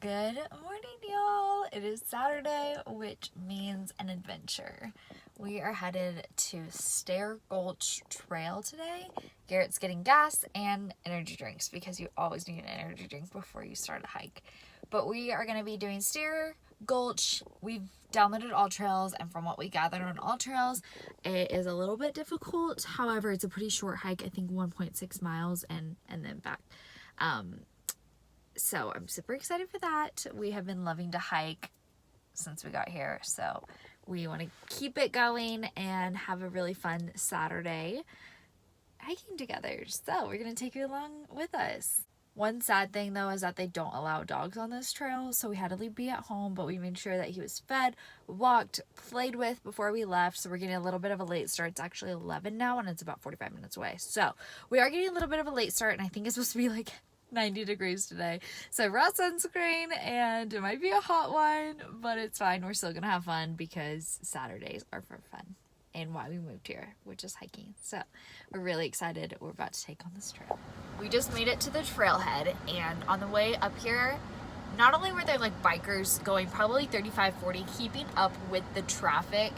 Good morning, y'all. It is Saturday, which means an adventure. We are headed to Stair Gulch Trail today. Garrett's getting gas and energy drinks because you always need an energy drink before you start a hike. But we are going to be doing Stair Gulch. We've downloaded All Trails, and from what we gathered on All Trails, it is a little bit difficult. However, it's a pretty short hike, I think 1.6 miles and then back. So I'm super excited for that. We have been loving to hike since we got here, so we want to keep it going and have a really fun Saturday hiking together. So we're going to take you along with us. One sad thing though is that they don't allow dogs on this trail, so we had to be at home, but we made sure that he was fed, walked, played with before we left. So we're getting a little bit of a late start. It's actually 11 now and it's about 45 minutes away. So we are getting a little bit of a late start, and I think it's supposed to be like 90 degrees today. So I brought sunscreen, and it might be a hot one, but it's fine. We're still gonna have fun because Saturdays are for fun and why we moved here, which is hiking. So we're really excited. We're about to take on this trail. We just made it to the trailhead, and on the way up here, not only were there like bikers going probably 35, 40, keeping up with the traffic,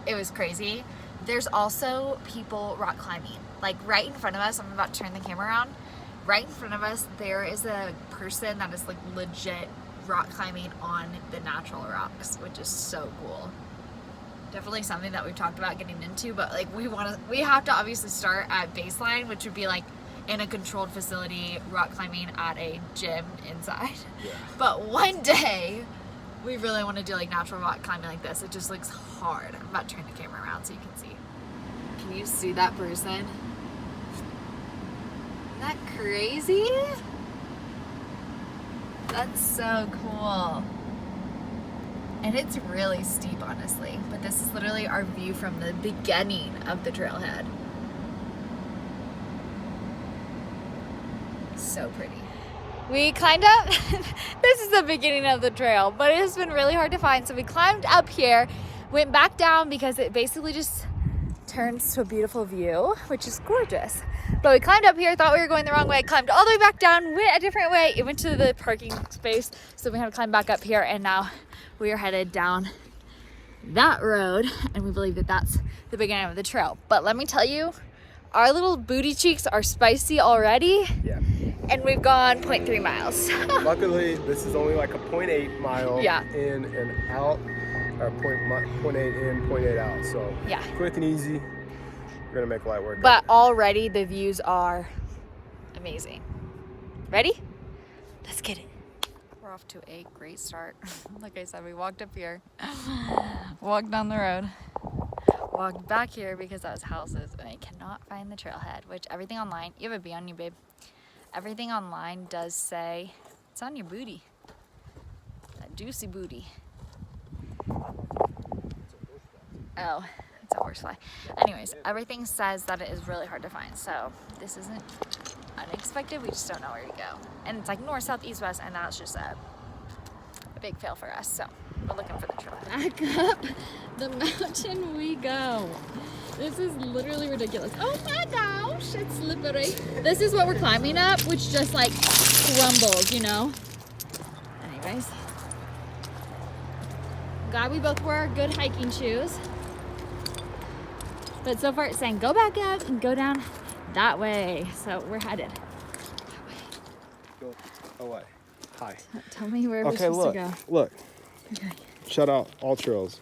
it was crazy. There's also people rock climbing. Like right in front of us, I'm about to turn the camera around. Right in front of us, there is a person that is like legit rock climbing on the natural rocks, which is so cool. Definitely something that we've talked about getting into, but like we have to obviously start at baseline, which would be like in a controlled facility, rock climbing at a gym inside. Yeah. But one day, we really want to do like natural rock climbing like this. It just looks hard. I'm about to turn the camera around so you can see. Can you see that person? Isn't that crazy? That's so cool. And it's really steep, honestly. But this is literally our view from the beginning of the trailhead. So pretty. We climbed up. This is the beginning of the trail, but it has been really hard to find. So we climbed up here, went back down because it basically just turns to a beautiful view, which is gorgeous. But we climbed up here, thought we were going the wrong way, climbed all the way back down, went a different way, it went to the parking space, so we had to climb back up here, and now we are headed down that road, and we believe that that's the beginning of the trail. But let me tell you, our little booty cheeks are spicy already. Yeah. And we've gone 0.3 miles. Luckily, this is only like a 0.8 mile in and out, or 0.8 in, 0.8 out. So yeah, quick and easy. We're gonna make light work. But already the views are amazing. Ready? Let's get it. We're off to a great start. Like I said, we walked up here, walked down the road, walked back here because that was houses, and I cannot find the trailhead, which everything online, you have a bee on you, babe. Everything online does say it's on your booty. That juicy booty. Oh, it's a horsefly. Anyways, everything says that it is really hard to find, so this isn't unexpected. We just don't know where to go. And it's like north, south, east, west, and that's just a big fail for us. So we're looking for the trail. Back up the mountain we go. This is literally ridiculous. Oh my gosh, it's slippery. This is what we're climbing up, which just like crumbles, you know? Anyways. Glad we both wear good hiking shoes. But so far it's saying go back up and go down that way. So we're headed that way. Go away. Hi. Tell me where we're supposed to go. Look. Okay. Shout out All Trails.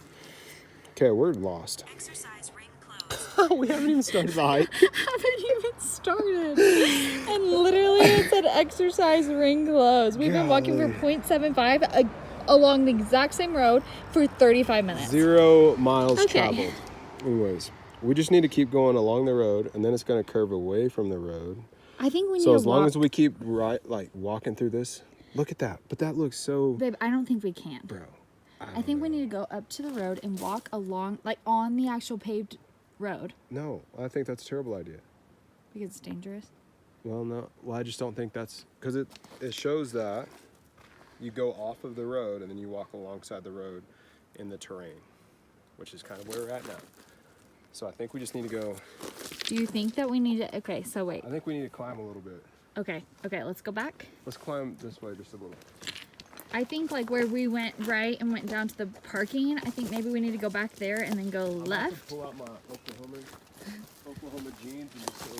Okay, we're lost. Exercise ring closed. We haven't even started the hike. Haven't even started. And literally it said exercise ring closed. We've been walking for 0.75 along the exact same road for 35 minutes. 0 miles traveled. Anyways, we just need to keep going along the road, and then it's going to curve away from the road. I think we need So to as long as we keep walking through this, look at that. But that looks so... Babe, I don't think we can. Bro. I think we need to go up to the road and walk along, like on the actual paved road. No, I think that's a terrible idea. Because it's dangerous? Well, no. Well, I just don't think that's... Because it shows that you go off of the road and then you walk alongside the road in the terrain, which is kind of where we're at now. So I think we just need to go... Do you think that we need to... Okay, so wait. I think we need to climb a little bit. Okay, let's go back. Let's climb this way just a little. I think like where we went right and went down to the parking, I think maybe we need to go back there and then go left. Pull out my Oklahoma jeans and just go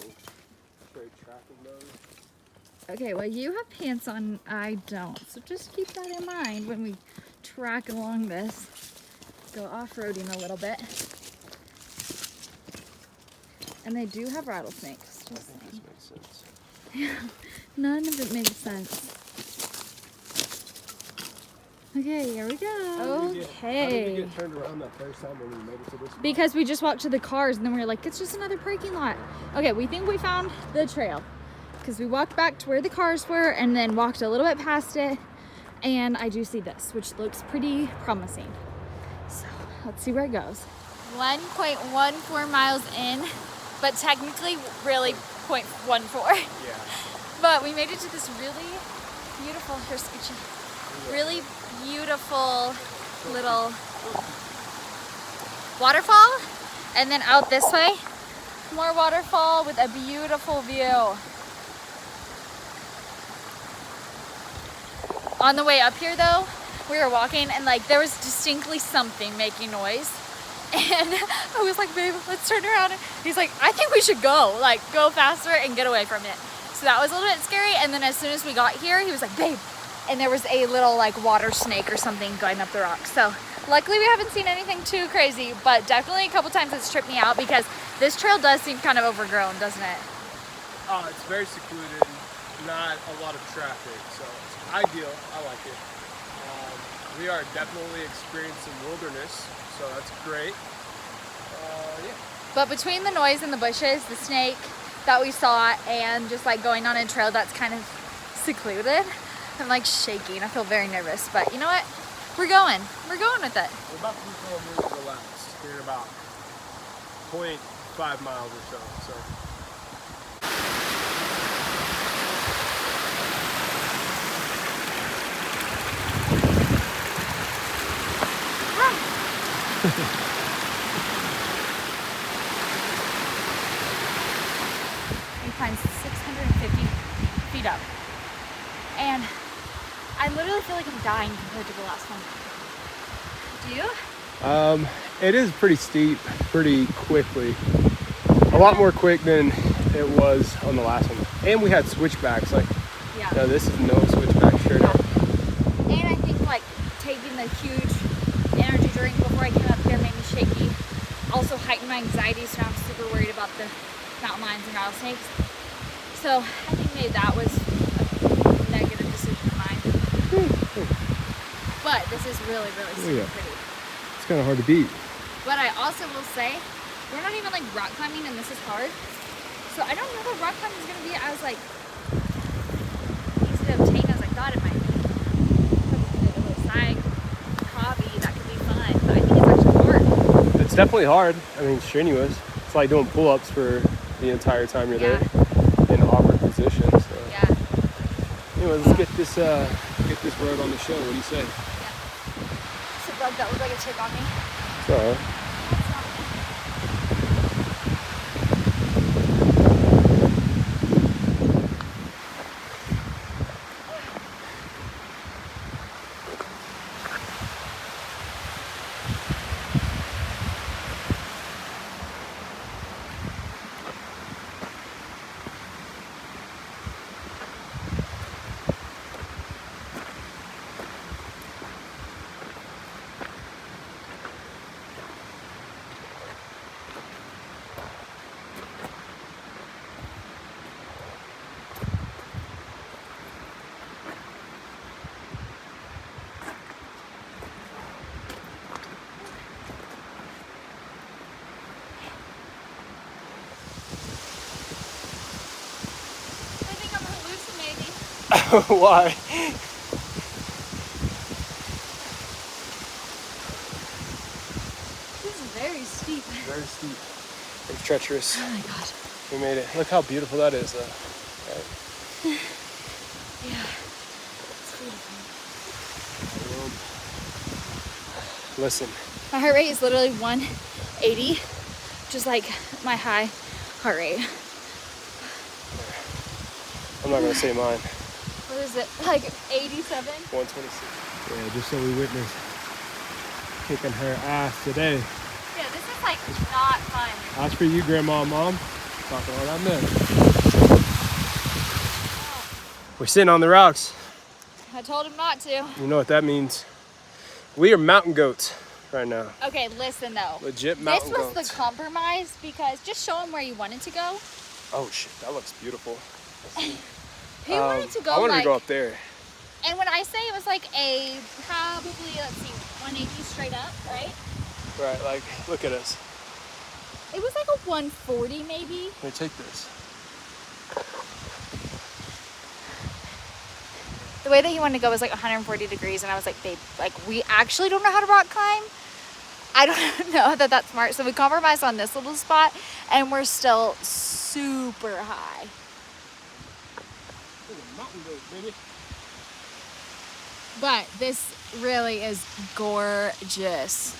straight tracking mode. Okay, well you have pants on, I don't. So just keep that in mind when we track along this. Go off-roading a little bit. And they do have rattlesnakes. Just saying. This makes sense. Yeah, none of it makes sense. Okay, here we go. How did we Okay. get turned around that first time when we made it to this spot? Because we just walked to the cars and then we were like, it's just another parking lot. Okay, we think we found the trail. Because we walked back to where the cars were and then walked a little bit past it. And I do see this, which looks pretty promising. So let's see where it goes. 1.14 miles in, but technically really 0.14. Yeah. But we made it to this really beautiful, here's Scoochie, really beautiful little waterfall. And then out this way, more waterfall with a beautiful view. On the way up here though, we were walking and like there was distinctly something making noise. And I was like, babe, let's turn around. He's like, I think we should go, like go faster and get away from it. So that was a little bit scary. And then as soon as we got here, he was like, babe. And there was a little like water snake or something going up the rock. So luckily we haven't seen anything too crazy, but definitely a couple times it's tripped me out because this trail does seem kind of overgrown, doesn't it? It's very secluded, not a lot of traffic, so it's ideal. I like it. We are definitely experiencing wilderness, so that's great. Yeah. But between the noise in the bushes, the snake that we saw, and just like going on a trail that's kind of secluded, I'm like shaking. I feel very nervous, but you know what? We're going with it. We're about to be going really relaxed. We're about 0.5 miles or so. Incline's 650 feet up. And I literally feel like I'm dying compared to the last one. Do you? It is pretty steep, pretty quickly. A lot more quick than it was on the last one. And we had switchbacks. Like, Yeah. no, this is no switchback straight up. And I think like taking the huge energy drink before I came up here made me shaky. Also heightened my anxiety, so now I'm super worried about the mountain lions and rattlesnakes. So I think maybe that was a negative decision of mine. But this is really, really super pretty. It's kind of hard to beat. But I also will say, we're not even like rock climbing and this is hard. So I don't know that rock climbing is going to be as like easy to obtain as I thought it might be. A little side hobby, that could be fun, but I think it's actually hard. It's definitely hard. I mean, strenuous. It's like doing pull-ups for the entire time you're there in awkward positions. So. Yeah. Anyway, let's get this road on the show. What do you say? It's a bug that looked like a tick on me. It's all right. I think I'm hallucinating. Why? This is very steep. Very steep. It's treacherous. Oh my god. We made it. Look how beautiful that is, though. Right. Yeah. It's beautiful. Listen. My heart rate is literally 180, just like my high heart rate. I'm not gonna say mine. What is it? Like 87? 126. Yeah, just so we witness kicking her ass today. Yeah, this is like not fun. That's for you, Grandma and Mom. Talking all that mess. We're sitting on the rocks. I told him not to. You know what that means? We are mountain goats right now. Okay, listen though. Legit mountain This was goats. the compromise because just show him where you wanted to go. Oh shit, that looks beautiful. He wanted to go I wanted like, to go up there. and when I say it was like a probably, let's see, 180 straight up, right? Right, like, look at us. It was like a 140 maybe. Let me take this. The way that he wanted to go was like 140 degrees, and I was like, babe, like we actually don't know how to rock climb. I don't know that that's smart. So we compromised on this little spot, and we're still super high. Mountain goat, baby. But this really is gorgeous.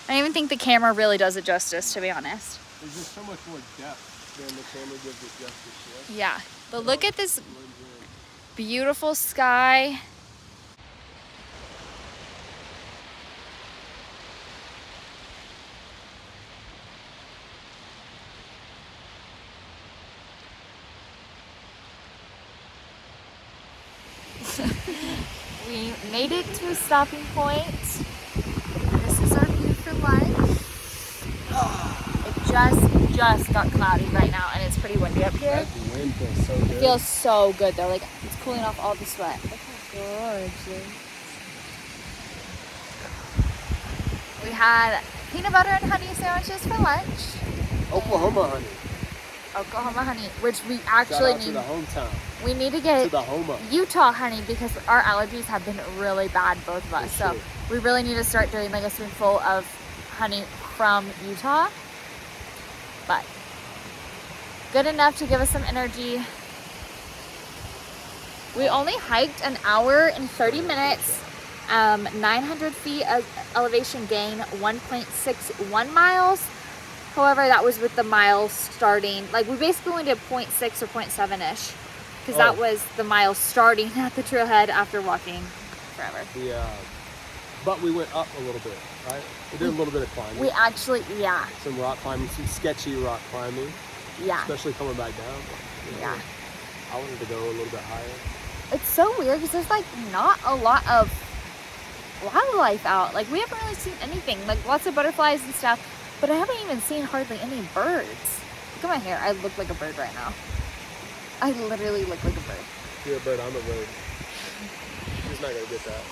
I don't even think the camera really does it justice, to be honest. There's just so much more depth than the camera gives it justice, Yeah, but look at this beautiful sky. We made it to a stopping point. This is our view for lunch. It just got cloudy right now, and it's pretty windy up here. That wind feels so good. It feels so good though, like it's cooling off all the sweat. Look how gorgeous. We had peanut butter and honey sandwiches for lunch. Oklahoma honey. Oklahoma honey, which we Shout actually out to need. the hometown. We need to To get the Homa. Utah honey because our allergies have been really bad, both of us. For So sure. we really need to start doing like a spoonful of honey from Utah. But good enough to give us some energy. We only hiked an hour and 30 minutes, 900 feet of elevation gain, 1.61 miles. However, that was with the miles starting, like we basically only did 0.6 or 0.7-ish, because that was the miles starting at the trailhead after walking forever. Yeah. But we went up a little bit, right? We did a little bit of climbing. We actually, yeah, Some rock climbing, some sketchy rock climbing, yeah, especially coming back down. You know, yeah. I wanted to go a little bit higher. It's so weird because there's like not a lot of wildlife out. Like we haven't really seen anything, like lots of butterflies and stuff, but I haven't even seen hardly any birds. Look at my hair. I look like a bird right now. I literally look like a bird. You're a bird, I'm a bird. She's not gonna get that.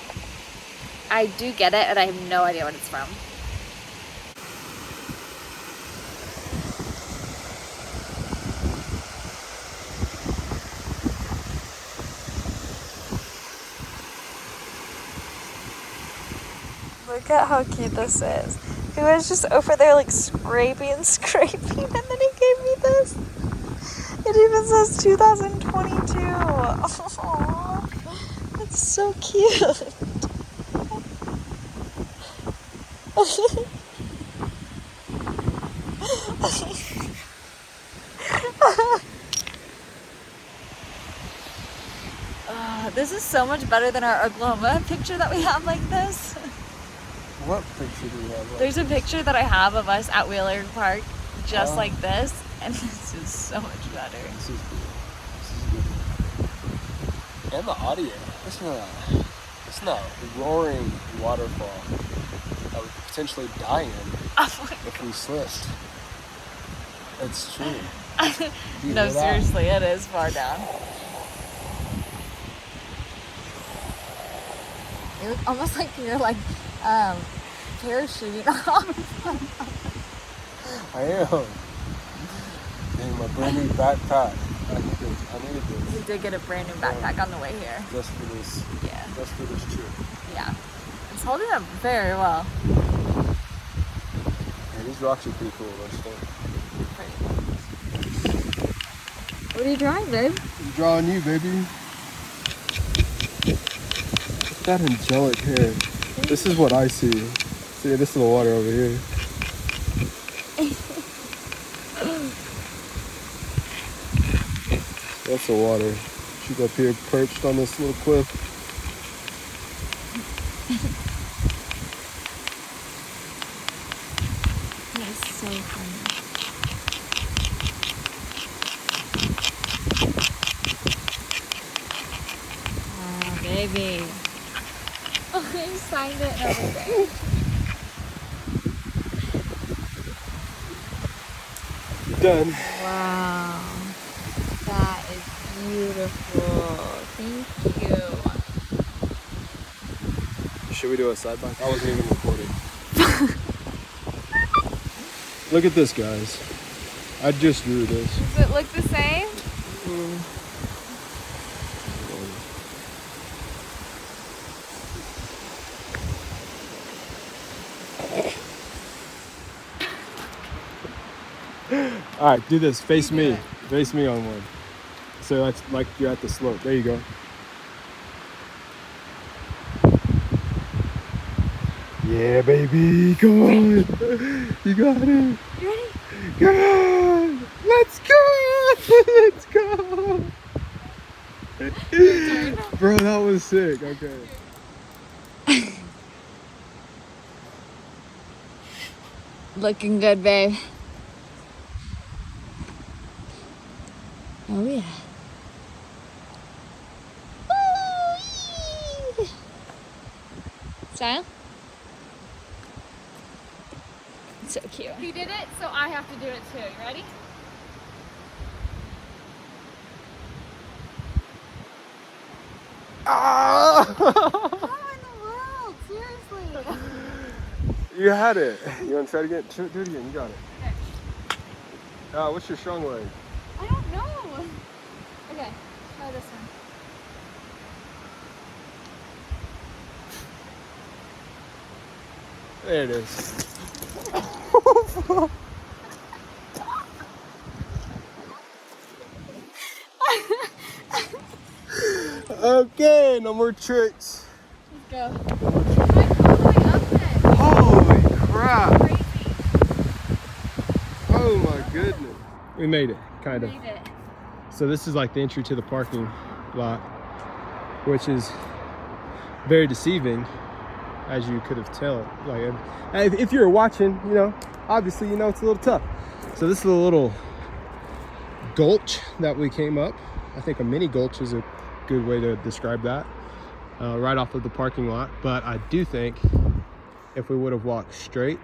I do get it, and I have no idea what it's from. Look at how cute this is. He was just over there like scraping, and then he gave me this. It even says 2022. Aww, that's so cute. This is so much better than our Oklahoma picture that we have like this. What picture do you have? There's a picture that I have of us at Wheeler Park just like this, and this is so much better. This is good. This is good. And the audio. It's not a roaring waterfall that we could potentially die in if we slipped. It's true. You No, hear that? seriously, it is far down. You look almost like you're like parachuting off. I am. Dang, my brand new backpack. I needed this. We did get a brand new backpack on the way here. Just for this. Yeah. Just for this trip. Yeah. It's holding up very well. Yeah, these rocks are pretty cool. What are you drawing, babe? I'm drawing you, baby. That angelic hair. This is what I see. See, this is the water over here. That's the water. She's up here perched on this little cliff. That's so funny. Oh, baby. Oh, he signed it and everything. Done. Wow. That is beautiful. Thank you. Should we do a side by? I wasn't even recording. Look at this, guys. I just drew this. Does it look the same? All right, do this. Face You do me. it. Face me on one. So that's like you're at the slope. There you go. Yeah, baby. Come on. You got it. You ready? Come on. Let's go. Let's go. Bro, that was sick. Okay. Looking good, babe. Oh, yeah. Woo-wee. Style? So cute. He did it, so I have to do it too. You ready? Ah! How in the world? Seriously? You had it. You want to try it again? Do it again. You got it. Okay. What's your strong leg? I don't know. Okay, try this one. There it is. Okay, no more tricks. Let's go. I'm all the way up it. Holy crap. Crazy. Oh my goodness. We made it, kind of. Made it. So this is like the entry to the parking lot, which is very deceiving, as you could have told. Like, if you're watching, you know, obviously, you know, it's a little tough. So this is a little gulch that we came up. I think a mini gulch is a good way to describe that, right off of the parking lot. But I do think if we would have walked straight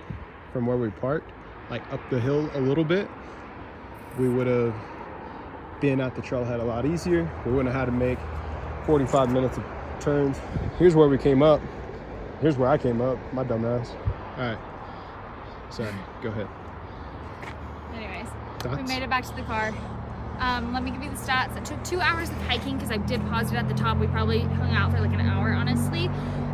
from where we parked, like up the hill a little bit, we would have been at the trailhead a lot easier. We wouldn't have had to make 45 minutes of turns. Here's where we came up. Here's where I came up, my dumb ass. All right, sorry, go ahead. Anyways, we Thoughts? made it back to the car. Let me give you the stats. It took 2 hours of hiking because I did pause it at the top. We probably hung out for like an hour, honestly.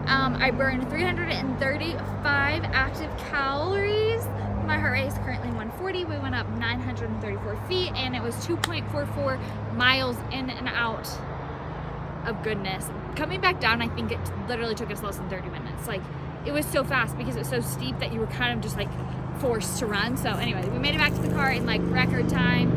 I burned 335 active calories. My heart rate is currently 140. We went up 934 feet and it was 2.44 miles in and out of goodness. Coming back down, I think it literally took us less than 30 minutes. Like, it was so fast because it was so steep that you were kind of just like forced to run. So anyway, we made it back to the car in like record time.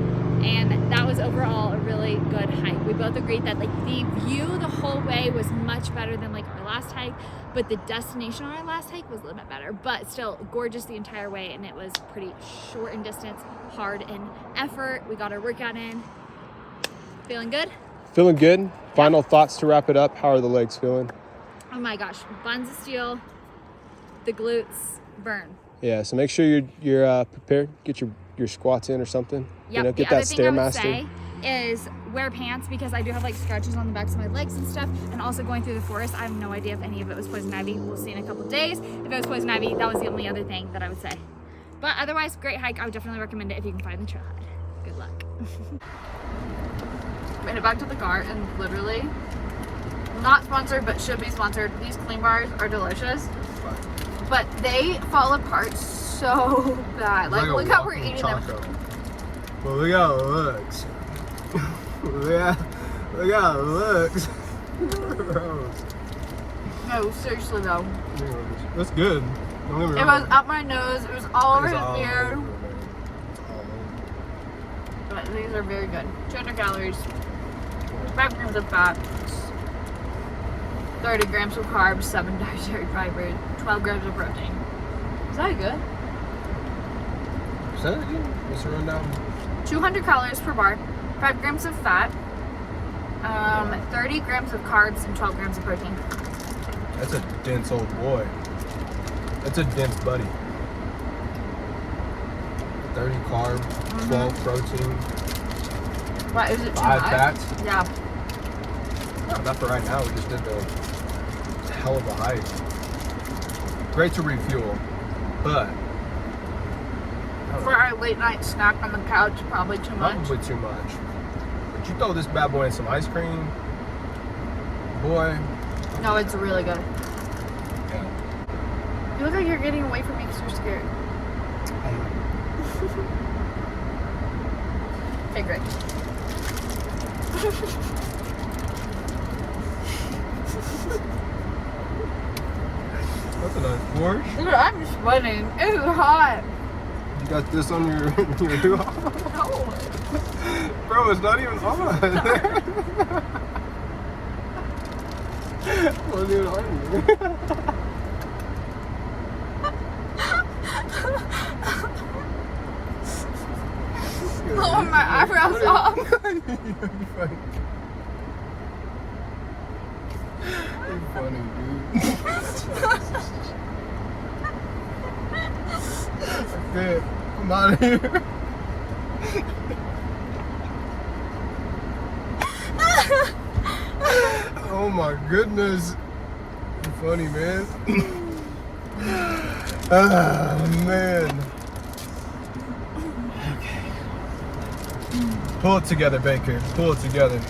And that was overall a really good hike. We both agreed that like the view the whole way was much better than like our last hike, but the destination on our last hike was a little bit better, but still gorgeous the entire way. And it was pretty short in distance, hard in effort. We got our workout in. Feeling good? Feeling good. Final thoughts to wrap it up. How are the legs feeling? Oh my gosh, buns of steel, the glutes burn. Yeah, so make sure you're prepared. Get your squats in or something. Yep. You know, get The that other thing I would Stairmaster. say is wear pants because I do have like scratches on the backs of my legs and stuff. And also going through the forest, I have no idea if any of it was poison ivy. We'll see in a couple days. If it was poison ivy, that was the only other thing that I would say. But otherwise, great hike. I would definitely recommend it if you can find the trailhead. Good luck. Made it back to the car and literally, not sponsored but should be sponsored. These clean bars are delicious, but they fall apart so bad. Like, look how we're eating them. Well, look how it looks. Look how it looks. Gross. No, seriously though. That's good. Don't get me It wrong. was up my nose. It was all over It's his all beard. over, man. It's all over. But these are very good. 200 calories. 5 grams of fat, 30 grams of carbs, 7 dietary fibers, 12 grams of protein. Is that good? Say that again. What's the rundown? 200 calories per bar, 5 grams of fat, 30 grams of carbs, and 12 grams of protein. That's a dense old boy. That's a dense buddy. 30 carb, 12 protein, What, is it too 5 much? fats. Yeah. No, not for right now. We just did the hell of a hike. Great to refuel, but For our late night snack on the couch, probably too much. probably too much. But you throw this bad boy in some ice cream, boy. No, it's really good. Yeah. You look like you're getting away from me because you're scared. Okay, great. That's a nice Porsche. Dude, I'm sweating. It's hot. You got this on your your No. bro. It's not even on. Wasn't even on you. Oh, my eyebrows off. You're funny, dude. Okay, I'm out of here. Oh my goodness. You're funny, man. Ah, man. Okay. Pull it together, Baker. Pull it together.